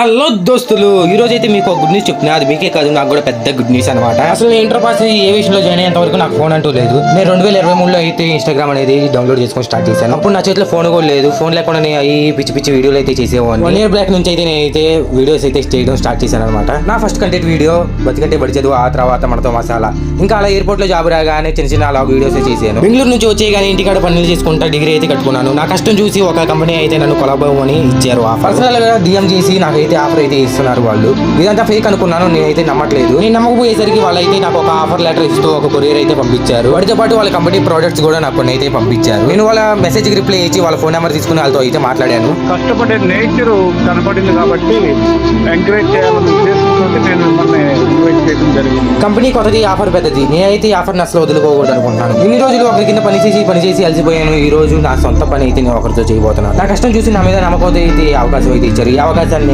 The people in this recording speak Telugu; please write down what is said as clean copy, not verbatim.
హలో దోస్తులు, ఈ రోజు అయితే మీకు గుడ్ న్యూస్ చెప్తున్నా. అది మీకే కాదు, నాకు కూడా పెద్ద గుడ్ న్యూస్ అనమాట. అసలు నేను ఇంటర్ పాస్ ఏ విషయంలో జాయిన్ అయ్యేంత వరకు నాకు ఫోన్ అంటూ లేదు. నేను 2023లో అయితే ఇన్స్టాగ్రామ్ అనేది డౌన్లోడ్ చేసుకొని స్టార్ట్ చేశాను. అప్పుడు నా చేతిలో ఫోన్ కూడా లేదు. ఫోన్ లేకుండా నేను ఈ పిచ్చి పిచ్చి వీడియోలు అయితే చేసేవాడిని. 1 ఇయర్ బ్యాక్ నుంచి అయితే నేనైతే వీడియోస్ అయితే చేయడం స్టార్ట్ చేశాను అనమాట. నా ఫస్ట్ కంటెంట్ వీడియో బతికంటే బడి చదువు, ఆ తర్వాత మనతో మసాలా. ఇంకా అలా ఎయిర్పోర్ట్ లో జాబ్ రాగానే చిన్న చిన్న అలా వీడియోస్ చేశాను. బెంగళూరు నుంచి వచ్చే కానీ ఇంటికాడ పనులు చేసుకుంటా డిగ్రీ అయితే కట్టుకున్నాను. నా కష్టం చూసి ఒక కంపెనీ అయితే నన్ను కొలాబో అని ఇచ్చారు. పర్సనల్ గా డిఎం చేసి నాకైతే ఆఫర్ అయితే ఇస్తున్నారు వాళ్ళు. ఇదంతా ఫేక్ అనుకున్నాను, నేనైతే నమ్మట్లేదు. నేను నమ్మకపోయేసరికి వాళ్ళైతే నాకు ఒక ఆఫర్ లెటర్ ఇస్తూ ఒక కొరియర్ అయితే పంపించారు. వాటితో పాటు వాళ్ళ కంపెనీ ప్రొడక్ట్స్ కూడా నాకు కొన్ని అయితే పంపించారు. నేను వాళ్ళ మెసేజ్ కి రిప్లై ఇచ్చి వాళ్ళ ఫోన్ నెంబర్ తీసుకుని వాళ్ళతో అయితే మాట్లాడాను. కష్టపడే నేచర్ కనపడింది కాబట్టి ఎంకరేజ్ చేయాలనే ఉద్దేశంతో నేను మిమ్మల్ని ఇన్వైట్ చేయడం జరిగింది. కంపెనీ కొత్తది, ఆఫర్ పెద్దది. నేనైతే ఈ ఆఫర్ అసలు వదులుకోకూడదు అనుకుంటున్నాను. ఇన్ని రోజులు ఒకరి కింద పని చేసి అలసిపోయాను. ఈ రోజు నా సొంత పని అయితే నేను ఒకరితో చేయబోతున్నాను. నా కష్టం చూసి నా మీద నమ్మకం అయితే అవకాశం అయితే ఇచ్చారు. ఈ అవకాశాన్ని